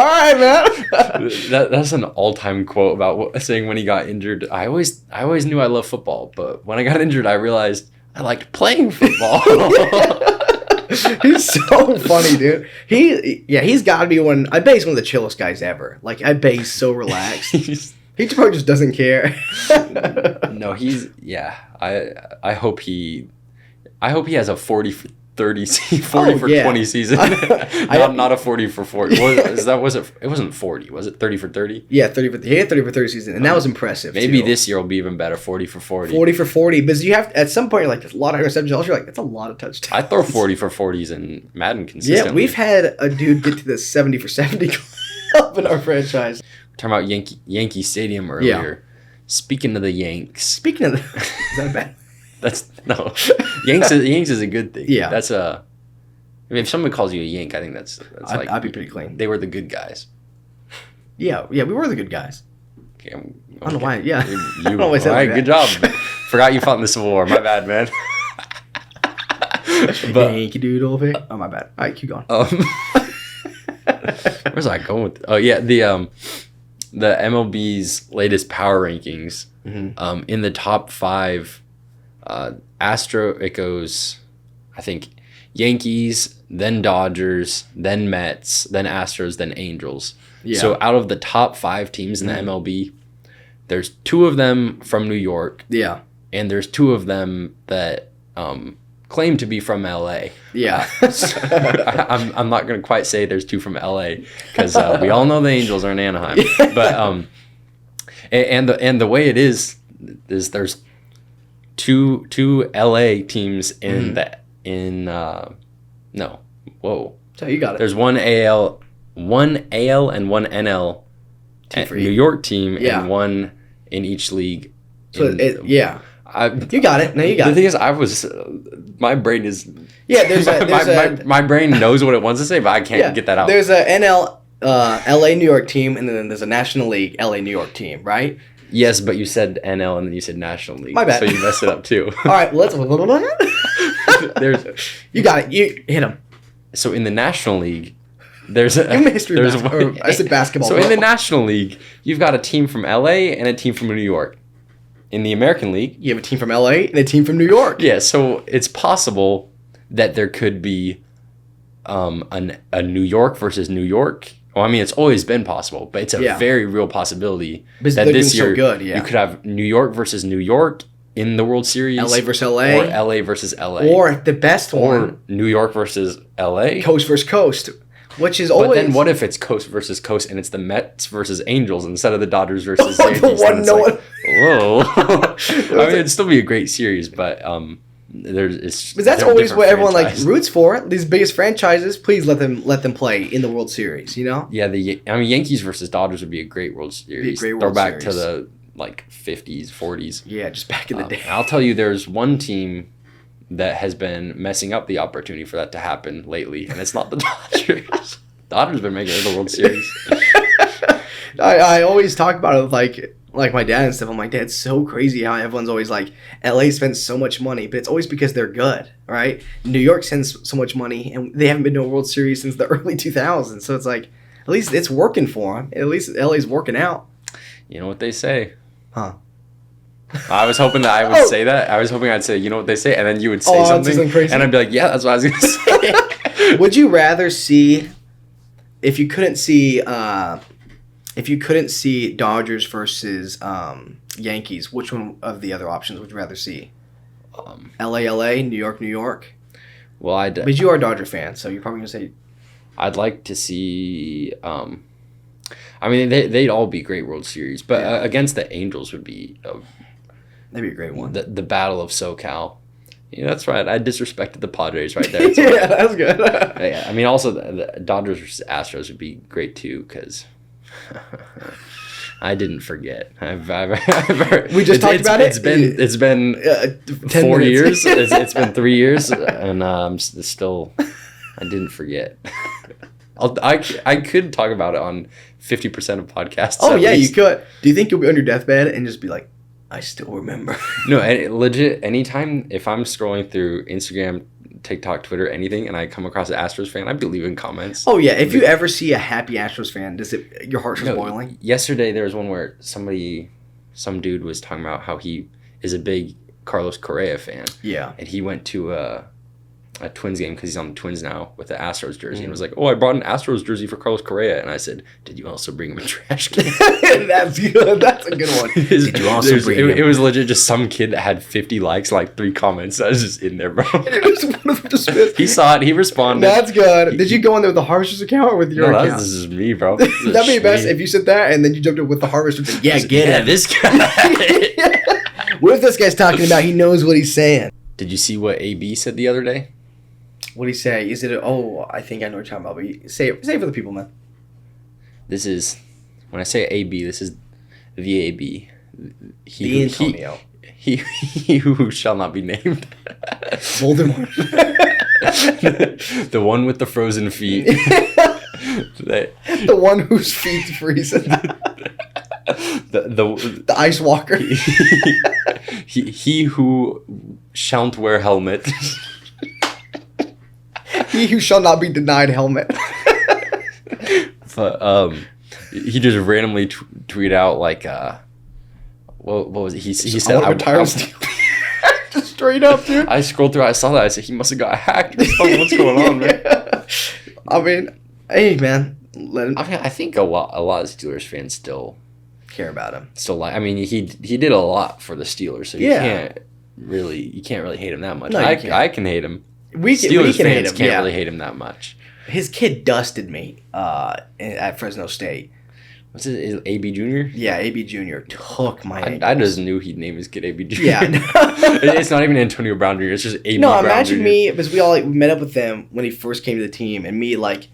right, man. That's an all-time quote about saying when he got injured. I always knew I loved football, but when I got injured, I realized I liked playing football. He's so funny, dude. He's got to be one. I bet he's one of the chillest guys ever. Like, I bet he's so relaxed. He probably just doesn't care. No, I hope he has a 40 for 30 40 for 20 season. Not a 40 for 40. It wasn't 40. Was it 30 for 30? Yeah, 30 for he had 30 for 30 season, and that was impressive. Maybe this year will be even better, 40 for 40. 40 for 40, because you have at some point you're like, there's a lot of interceptions. You're like, that's a lot of touchdowns. I throw 40 for 40s in Madden consistently. Yeah, we've had a dude get to the 70 for 70 club in our franchise. Talking about Yankee Stadium earlier. Yeah. Speaking of the Yanks. Is that bad? No. Yanks is a good thing. Yeah. That's I mean, if someone calls you a Yank, I think that's like I'd be pretty clean. They were the good guys. Yeah, we were the good guys. Okay, I don't know why. Yeah. All right, good job. Forgot you fought in the Civil War. My bad, man. But Yankee Doodle pick. Oh, my bad. All right, keep going. Where's I going with? Oh yeah, the MLB's latest power rankings. In the top 5, it goes, I think, Yankees, then Dodgers, then Mets, then Astros, then Angels. Yeah. So out of the top 5 teams in the MLB, there's 2 of them from New York. Yeah. And there's 2 of them that claim to be from LA. Yeah. I'm not going to quite say there's 2 from LA because we all know the Angels are in Anaheim. But and the way it is there's two LA teams no. Whoa. So you got it. There's one AL and one NL New York team and one in each league. So you got it. No, you got it. The thing is, my brain is... Yeah, my brain knows what it wants to say, but I can't get that out. There's a NL LA New York team, and then there's a National League LA New York team, right? Yes, but you said NL and then you said National League. My bad. So you messed it up too. All right, let's... You got it. You hit him. So in the National League, there's a... Give me history basketball. I said basketball. So in the National League, you've got a team from LA and a team from New York. In the American League... You have a team from LA and a team from New York. Yeah, so it's possible that there could be a New York versus New York. Well, I mean, it's always been possible, but it's a very real possibility that this year you could have New York versus New York in the World Series. LA versus LA. Or LA versus LA. Or the best one. Or New York versus LA. Coast versus coast. Which is always... But then what if it's coast versus coast and it's the Mets versus Angels instead of the Dodgers versus Yankees? Whoa. I mean, it'd still be a great series, but but that's always what everyone roots for. These biggest franchises, please let them play in the World Series, you know? Yeah, Yankees versus Dodgers would be a great World Series. Throwback to the 50s, 40s. Yeah, just back in the day. I'll tell you, there's one team that has been messing up the opportunity for that to happen lately, and it's not the Dodgers. Dodgers been making it to the World Series. I always talk about it with like my dad and stuff. I'm like, Dad, it's so crazy how everyone's always like, LA spends so much money, but it's always because they're good, right? New York spends so much money, and they haven't been to a World Series since the early 2000s. So it's like, at least it's working for them. At least LA's working out. You know what they say? Huh? I was hoping that I would say that. I was hoping I'd say, you know what they say, and then you would say something crazy. And I'd be like, yeah, that's what I was going to say. Would you rather see, if you couldn't see Dodgers versus Yankees, which one of the other options would you rather see? LA, New York? Well, but you are a Dodger fan, so you're probably going to say... I'd like to see... I mean, they'd all be great World Series, but against the Angels would be... That'd be a great one. The Battle of SoCal. Yeah, that's right. I disrespected the Padres right there. Yeah, that's good. Yeah, I mean, also the Dodgers versus Astros would be great too, because I didn't forget. We just talked about it. It's been 4 years. It's been 3 years, and still, I didn't forget. I could talk about it on 50% of podcasts. Oh yeah, you could. Do you think you'll be on your deathbed and just be like, I still remember? No, legit. Anytime if I'm scrolling through Instagram, TikTok, Twitter, anything, and I come across an Astros fan, I'd be leaving comments. Oh yeah, if you ever see a happy Astros fan, your heart starts boiling? Yesterday there was one where some dude was talking about how he is a big Carlos Correa fan. Yeah, and he went to a Twins game because he's on the Twins now with the Astros jersey, and was like, "Oh, I brought an Astros jersey for Carlos Correa," and I said, "Did you also bring him a trash can?" That's good. That's a good one. Did you also bring him? It was legit just some kid that had 50 likes, like 3 comments. That was just in there, bro. He saw it. He responded. That's good. Did you go in there with the Harvester's account or with your account? This is me, bro. That'd be best if you said that and then you jumped in with the Harvester. Yeah, get it. This guy. What if this guy's talking about? He knows what he's saying. Did you see what AB said the other day? What did he say? Is it? I think I know what you're talking about. But say it for the people, man. This is when I say AB. This is the AB. The Antonio. He who shall not be named. Voldemort. The one with the frozen feet. The one whose feet freezing. The Ice Walker. He who shan't wear helmet. He who shall not be denied helmet. But he just randomly tweet out like what was it? He said I retire. Just straight up, dude. I scrolled through. I saw that. I said he must have got hacked. What's going on, man? I mean, hey, man. I think a lot of Steelers fans still care about him. Still like. I mean, he did a lot for the Steelers, so you can't really hate him that much. No, I can hate him. Steelers fans hate him. Can't really hate him that much. His kid dusted me at Fresno State. What's it? Is it AB Jr.? Yeah, AB Jr. took my. I just knew he'd name his kid AB Jr. Yeah, it's not even Antonio Brown Jr. It's just AB. No, Brown imagine Jr. me because we all met up with them when he first came to the team, and me like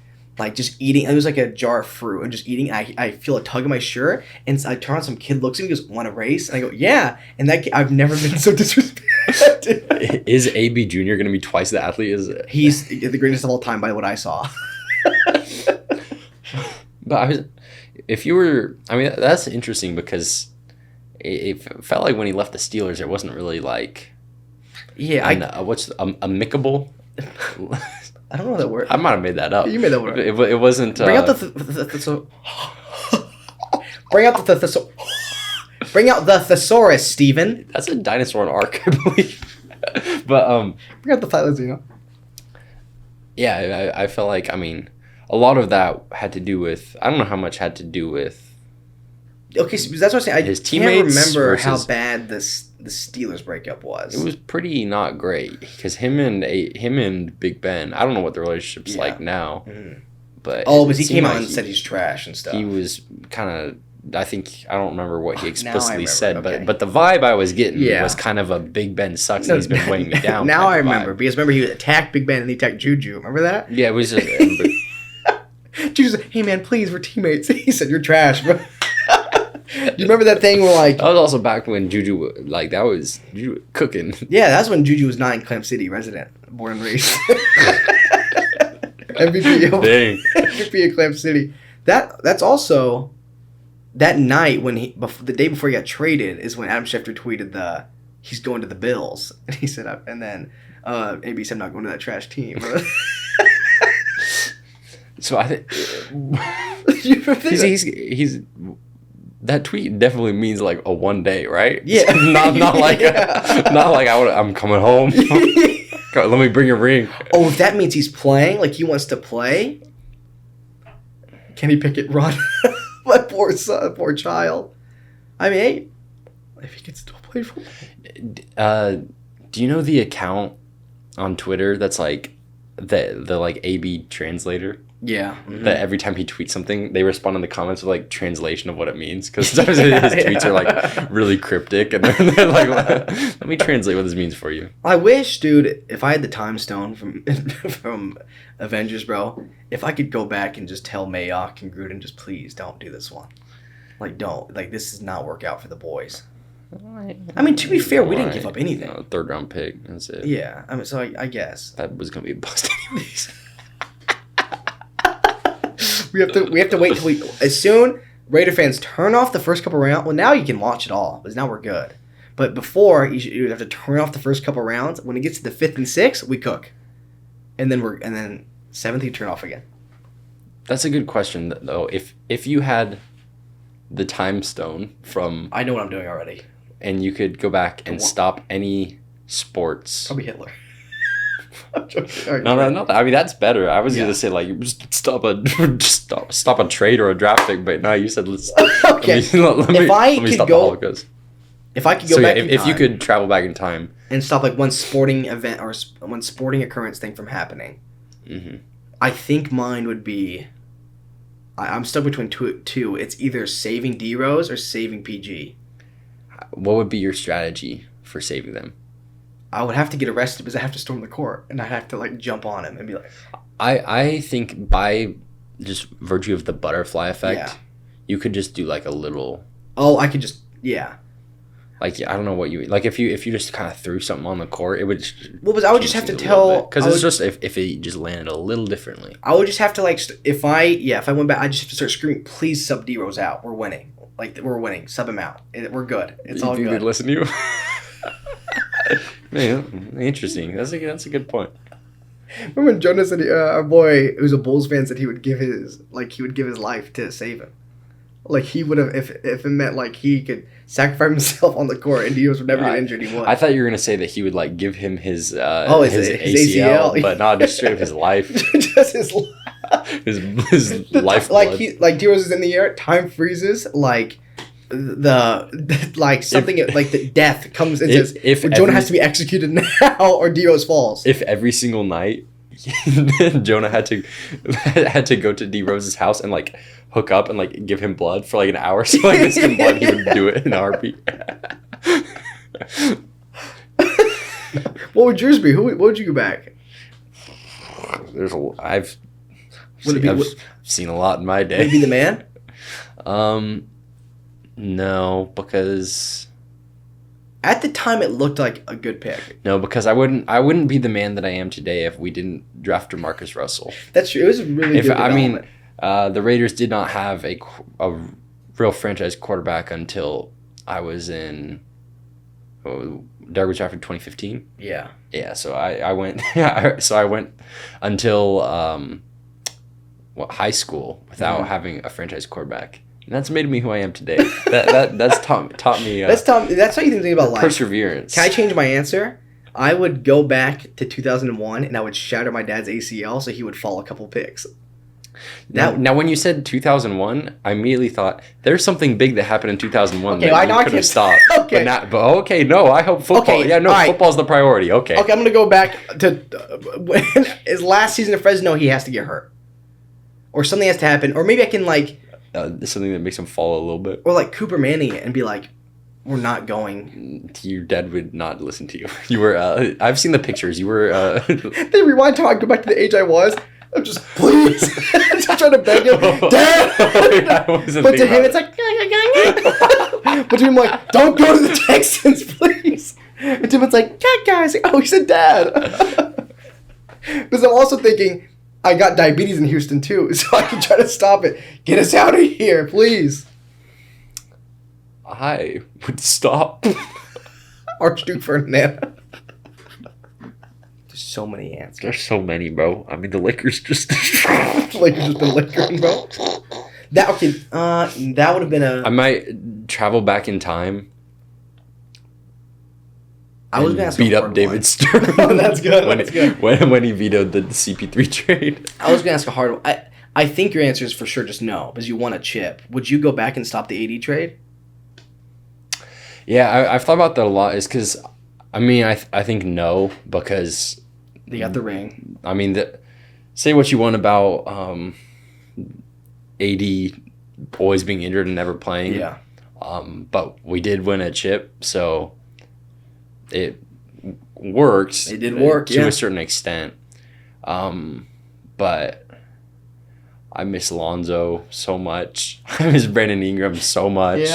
just eating. It was like a jar of fruit and just eating. I feel a tug in my shirt, and I turn on. Some kid looks at me, goes, "Want to race?" And I go, "Yeah." And that kid, I've never been so disrespected. Is AB Jr. going to be twice the athlete? He's the greatest of all time by what I saw. But that's interesting because it felt like when he left the Steelers, it wasn't really like, what's amicable? I don't know that word. I might have made that up. You made that word. It wasn't. Bring out Bring out the thesaurus, Steven. That's a dinosaur in Ark, I believe. But bring out the Thylacine. Yeah, I felt like a lot of that had to do with, I don't know how much had to do with. Okay, so that's what I'm saying. His can't remember how bad the Steelers breakup was. It was pretty not great because him and Big Ben. I don't know what the relationship's like now, but he came out and said he's trash and stuff. He was kind of. I don't remember what he explicitly said, okay. but the vibe I was getting was kind of a Big Ben sucks and he's been weighing me down. Now I remember because remember he attacked Big Ben and he attacked Juju. Remember that? Yeah, it was just. Juju said, "Hey man, please, we're teammates." He said, "You're trash, bro." You remember that thing where like that was also back when Juju that was Juju cooking. Yeah, that's when Juju was not in Clamp City resident, born and raised. MVP of Clamp City. That's also that night when the day before he got traded is when Adam Schefter tweeted he's going to the Bills and he said and then AB said I'm not going to that trash team. So I think he's that tweet definitely means like a one day, right? Yeah. not like I'm coming home. Let me bring a ring. Oh, if that means he's playing, like he wants to play, Kenny Pickett run. My poor son, poor child. I mean, hey, if he can still play football. Do you know the account on Twitter that's like the like AB translator? Yeah. Mm-hmm. That every time he tweets something, they respond in the comments with like translation of what it means because sometimes his tweets are like really cryptic and they're like, let me translate what this means for you. I wish, dude, if I had the time stone from Avengers, bro, if I could go back and just tell Mayock and Gruden, just please don't do this one. Like, don't. Like, this does not work out for the boys. I mean, to be fair, we didn't give up anything. No, third round pick. That's it. Yeah. I mean, so I guess. That was going to be a bust anyways. We have to wait till as soon Raider fans turn off the first couple rounds. Well, now you can watch it all, because now we're good. But before, you have to turn off the first couple rounds. When it gets to the 5th and 6th, we cook, and then 7th you turn off again. That's a good question though. If you had the time stone from, I know what I'm doing already, and you could go back and stop any sports. Probably Hitler. Right, no, I mean that's better. I was gonna say like just stop a trade or a draft pick, but no, you said let's. Okay. Let me stop the Holocaust. If I could go back in time, if you could travel back in time and stop like one sporting event or one sporting occurrence thing from happening, I think mine would be. I'm stuck between two. It's either saving D-Rose or saving PG. What would be your strategy for saving them? I would have to get arrested because I have to storm the court and I'd have to like jump on him and be like. I think by just virtue of the butterfly effect, you could just do like a little. Oh, I could just Like I don't know what you like if you just kind of threw something on the court, it would. Well, I would just have to tell because it's just if it just landed a little differently. I would just have to like if I went back, I just have to start screaming, "Please sub D-Rose out. We're winning. Like we're winning. Sub him out. We're good. It's all good." You listen to you. Man, interesting. That's a good point. Remember when Jonah said our boy who's a Bulls fan said he would give his life to save him. Like he would have if it meant like he could sacrifice himself on the court and Dios would never get injured. He would. I thought you were gonna say that he would like give him his ACL, but not just straight of his life. Just his his lifeblood. Like Dios is in the air, time freezes, like something like the death comes and says Jonah has to be executed now or Dios falls. If every single night Jonah had to go to D Rose's house and like hook up and like give him blood for like an hour, so like this him blood, he would do it in a heartbeat. What would yours be? What would you go back? I've seen a lot in my day. Would it be the man? No, because at the time it looked like a good pick. No, because I wouldn't be the man that I am today if we didn't draft DeMarcus Russell. That's true. It was a really good development. The Raiders did not have a real franchise quarterback until I was in. Derek was drafted 2015. Yeah. Yeah. So I went. I went until high school without having a franchise quarterback. And that's made me who I am today. That's taught me. That's how you think about life. Perseverance. Can I change my answer? I would go back to 2001 and I would shatter my dad's ACL so he would fall a couple picks. Now, when you said 2001, I immediately thought there's something big that happened in 2001 that you could have stopped. Okay. But okay, no, I hope football. Okay, yeah, no, football's the priority. Okay. Okay, I'm gonna go back to his last season at Fresno. He has to get hurt, or something has to happen, or maybe I can something that makes him fall a little bit, or like Cooper Manning it and be like, we're not going. Your dad would not listen to you. You were. I've seen the pictures. You were. They rewind time. Go back to the age I was. I'm just, please. Just trying to beg him. Dad! But to him, it's like, but to him, like, don't go to the Texans, please. And to him, it's like, guys. Oh, he said dad. Because I'm also thinking, I got diabetes in Houston, too, so I can try to stop it. Get us out of here, please. I would stop. Archduke Ferdinand. So many answers. There's so many, bro. I mean, the Lakers just been Lakers, bro. That would have been a. I might travel back in time. I was gonna ask beat up David Stern. Oh, that's good. When he vetoed the CP3 trade. I was gonna ask a hard one. I think your answer is for sure just no, because you want a chip. Would you go back and stop the AD trade? Yeah, I've thought about that a lot. Is because, I mean, I think no, because. They got the ring. I mean, say what you want about AD always being injured and never playing. Yeah. But we did win a chip, so it works. It did work to a certain extent. But I miss Lonzo so much. I miss Brandon Ingram so much.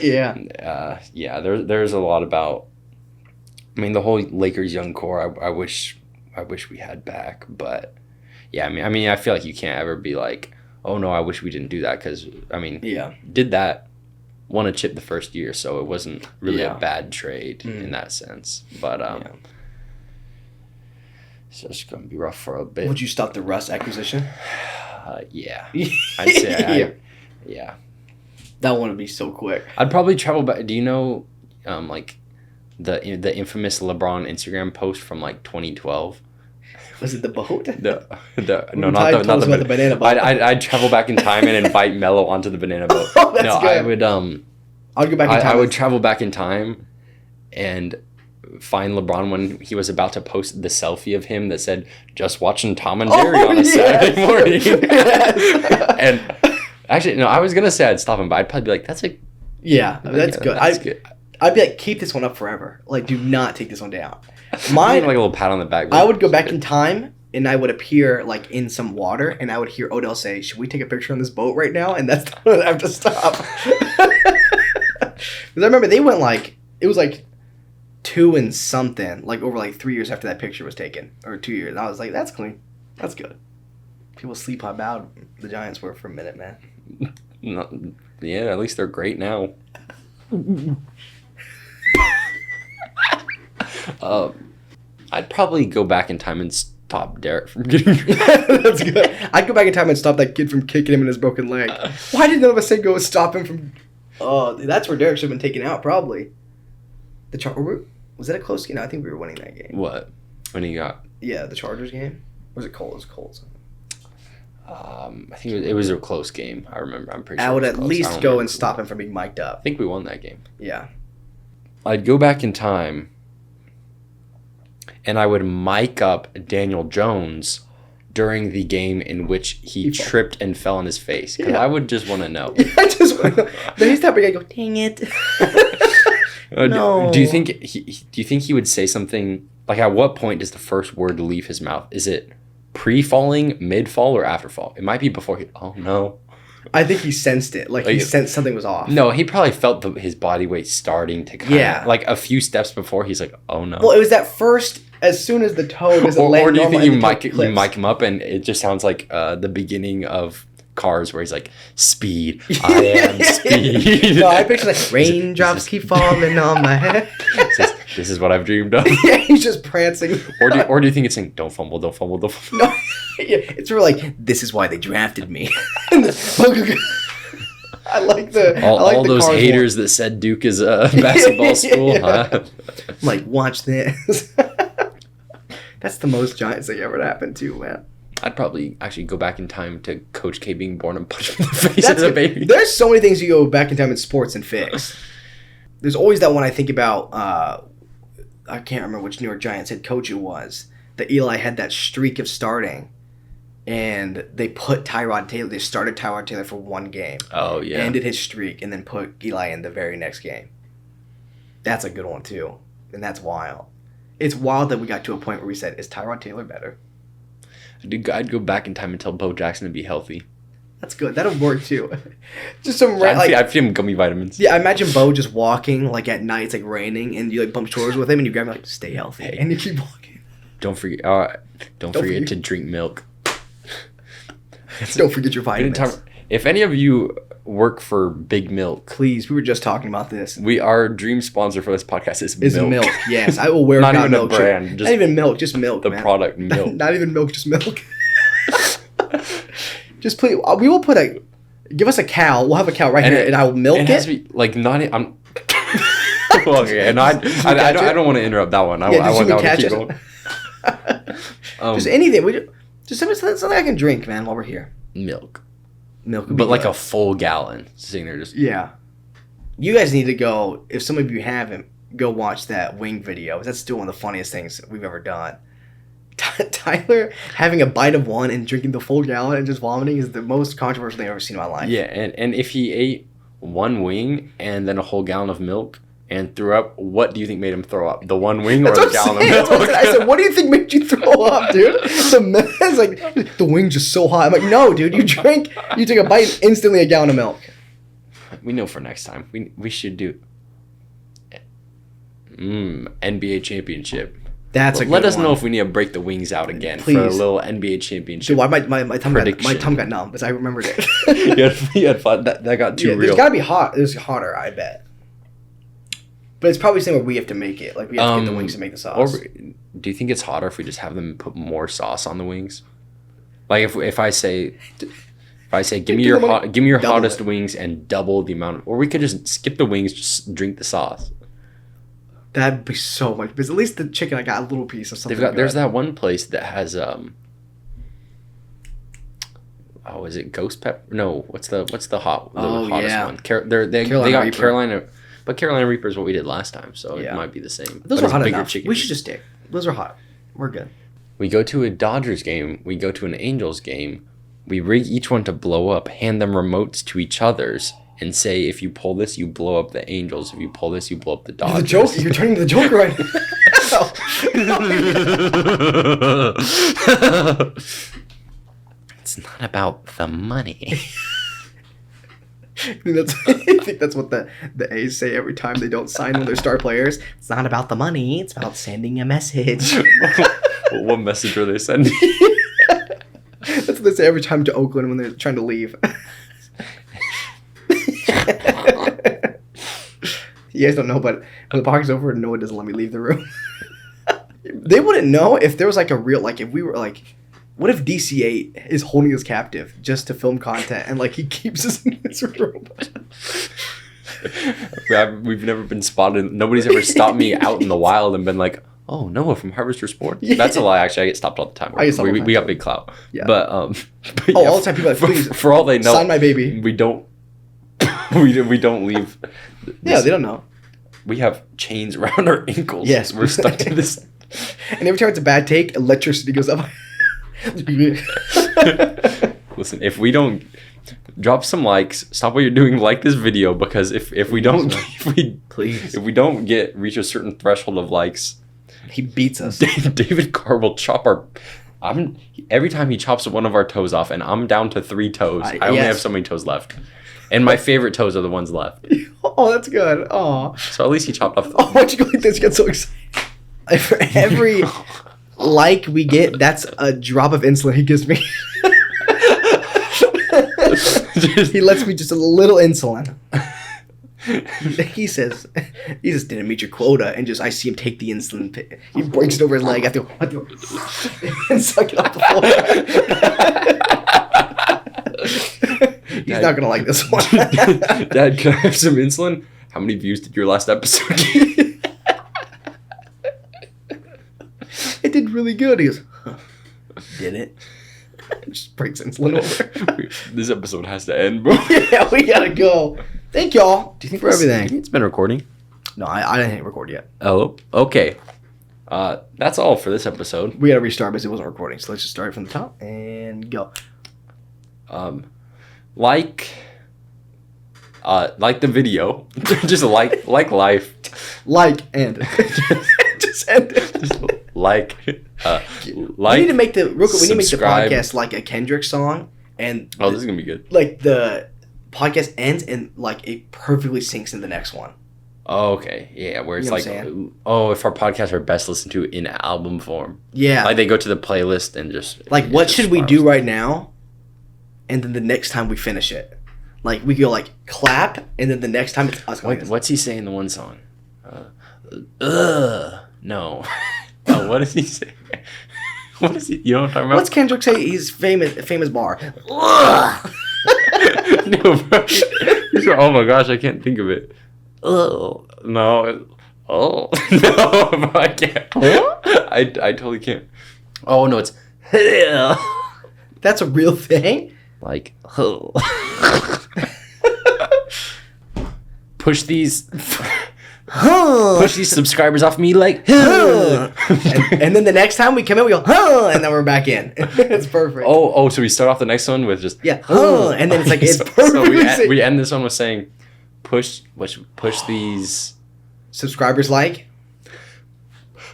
Yeah. Yeah. There's a lot about. I mean, the whole Lakers young core. I wish we had back, but yeah, I mean, I feel like you can't ever be like, oh no, I wish we didn't do that, because I mean, did that, won a chip the first year, so it wasn't really a bad trade in that sense. But it's just gonna be rough for a bit. Would you stop the Russ acquisition? Yeah, I'd say yeah. That one would be so quick. I'd probably travel back. Do you know, like, the infamous LeBron Instagram post from like 2012? Was it the boat? No, not the banana boat. I'd travel back in time and invite Melo onto the banana boat. Oh, that's good. I would I'd go back in time. I would travel back in time and find LeBron when he was about to post the selfie of him that said, "Just watching Tom and Jerry on a Saturday morning." Yes. And actually, no, I was gonna say I'd stop him, but I'd probably be like, "That's a that's good." That's good. I'd be like, keep this one up forever. Like, do not take this one down. Mine, like a little pat on the back. I would go back in time, and I would appear, like, in some water, and I would hear Odell say, "Should we take a picture on this boat right now?" And that's when I have to stop. Because I remember they went, like, it was, like, 2 and something, like, over, like, 3 years after that picture was taken. Or 2 years. And I was like, that's clean. That's good. People sleep how bad the Giants were for a minute, man. Yeah, at least they're great now. I'd probably go back in time and stop Derek from getting That's good. I'd go back in time and stop that kid from kicking him in his broken leg. Why did none of us say go stop him from... Oh, that's where Derek should have been taken out, probably. Was that a close game? No, I think we were winning that game. What? When he got... Yeah, the Chargers game? Or was it Colts? It was Colts. I think it was a close game. I remember. I'm pretty sure I would at least go and stop him from being mic'd up. I think we won that game. Yeah. I'd go back in time, and I would mic up Daniel Jones during the game in which he tripped and fell on his face. Because I would just want to know. Yeah, I just want to know. Then he's tapping. I go, dang it. No. Do you think he would say something like? At what point does the first word leave his mouth? Is it pre-falling, mid-fall, or after fall? It might be before he... Oh, no. I think he sensed it. Like he sensed something was off. No, he probably felt his body weight starting to kind of... Like, a few steps before, he's like, oh, no. Well, it was that first... As soon as the toe doesn't land... Or do you think you mic him up and it just sounds like the beginning of Cars where he's like, speed, I am speed. No, I picture like, raindrops keep falling on my head. This is what I've dreamed of. Yeah, he's just prancing. Or do you think it's saying, don't fumble, don't fumble, don't fumble? No, yeah, it's sort of like, this is why they drafted me. I like all those haters that said Duke is a basketball school. Yeah. Huh? I'm like, watch this. That's the most Giants thing ever happened to, man. I'd probably actually go back in time to Coach K being born and punch him in the face as a baby. There's so many things you go back in time in sports and fix. There's always that one I think about. I can't remember which New York Giants head coach it was. That Eli had that streak of starting, and they put Tyrod Taylor. They started Tyrod Taylor for one game. Oh yeah. Ended his streak, and then put Eli in the very next game. That's a good one too, and that's wild. It's wild that we got to a point where we said, "Is Tyrod Taylor better?" I'd go back in time and tell Bo Jackson to be healthy. That's good. That'll work too. Just some I'd feed him gummy vitamins. Yeah, I imagine Bo just walking like at night. It's like raining, and you like bump shoulders with him, and you grab him like, "Stay healthy," and you keep walking. Don't forget to drink milk. Don't forget your vitamins. If any of you work for Big Milk, please. We were just talking about this. Our dream sponsor for this podcast is milk. Yes, I will wear not even milk a brand. Not even milk, just milk. The product milk. Not even milk, just milk. Just please. We will give us a cow. We'll have a cow right here, and I will milk it. It has to be like not. I'm. Okay, and I don't want to interrupt that one. I want that one to keep going. Just anything. Just something I can drink, man, while we're here. Milk. But like a full gallon. Sitting there just... Yeah. You guys need to go, if some of you haven't, go watch that wing video. That's still one of the funniest things we've ever done. Tyler having a bite of one and drinking the full gallon and just vomiting is the most controversial thing I've ever seen in my life. Yeah, and if he ate one wing and then a whole gallon of milk and threw up, what do you think made him throw up? The one wing or the gallon of milk? I said, what do you think made you throw up, dude? It's like, the wing's just so hot. I'm like, no, dude, you take a bite and instantly a gallon of milk. We know for next time. We should do NBA championship. That's a good Let us one. know if we need to break the wings out again Please. For a little NBA championship. Dude, my tongue got numb because I remembered it. you had fun. That got too real. There's got to be hot. There's hotter, I bet. But it's probably something where we have to make it. Like, we have to get the wings to make the sauce. Or do you think it's hotter if we just have them put more sauce on the wings? Like, if I say, give me your hottest wings and double the amount of, or we could just skip the wings, just drink the sauce. That'd be so much. Because at least the chicken, I got a little piece of something. There's that one place that has is it ghost pepper? No, what's the hottest one? They got Reaper. Carolina. But Carolina Reaper is what we did last time, so it might be the same. Those are hot enough. Chicken. We should just stick. Those are hot. We're good. We go to a Dodgers game. We go to an Angels game. We rig each one to blow up, hand them remotes to each other's, and say, if you pull this, you blow up the Angels. If you pull this, you blow up the Dodgers. The Joker. You're turning to the Joker right now. It's not about the money. I think that's what the A's say every time they don't sign one of their star players. It's not about the money. It's about sending a message. What message are they sending? That's what they say every time to Oakland when they're trying to leave. You guys don't know, but when the party's over, Noah doesn't let me leave the room. They wouldn't know if there was like a real, like if we were like, what if DC-8 is holding us captive just to film content and like he keeps us in this room? We've never been spotted. Nobody's ever stopped me out in the wild and been like, "Oh, Noah from Harvester Sports." Yeah. That's a lie. Actually, I get stopped all the time. We got big clout. Yeah. But all the time people are like, please, for all they know, sign my baby. We don't. we don't leave. Yeah, they don't know. We have chains around our ankles. Yes, we're stuck to this. And every time it's a bad take, electricity goes up. Listen, if we don't drop some likes, stop what you're doing, like this video, because if we don't reach a certain threshold of likes, he beats us. David Carr will chop every time he chops one of our toes off, and I'm down to 3 toes. I only have so many toes left. And my favorite toes are the ones left. Oh, that's good. Oh. So at least he chopped off. Why'd you go like this? Get so excited. For every like we get, that's a drop of insulin he gives me. He lets me just a little insulin. He says, he just didn't meet your quota, and I see him take the insulin. He breaks it over his leg. I have to and suck it off the floor. He's not gonna like this one. Dad, can I have some insulin? How many views did your last episode get? It did really good. He goes, huh, did it? Just breaks insulin over. This episode has to end, bro. Yeah, we gotta go. Thank y'all for everything. It's been recording. No, I didn't hit record yet. Oh, okay. That's all for this episode. We gotta restart because it wasn't recording. So let's just start from the top and go. Like the video. Just like life. Like and just end it. Just like. We need to make the podcast like a Kendrick song, and this is gonna be good. Like the podcast ends and like it perfectly syncs in the next one. Oh, okay, yeah, where it's like, if our podcasts are best listened to in album form. Yeah, like they go to the playlist and just like what should we do right now, and then the next time we finish it, like we go like clap, and then the next time it's us. What's he saying in the one song? No. Oh, what does he say? What is he? You know what I'm talking about? What's Kendrick say? He's famous bar. No, bro. Oh my gosh, I can't think of it. No. Oh no, I can't. I totally can't. Oh no, it's That's a real thing. Like push these. Push these subscribers off me like and then the next time we come in we go and then we're back in. It's perfect. So we start off the next one with just and then it's like it's perfect. So we end this one with saying push these subscribers, like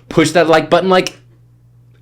push that like button like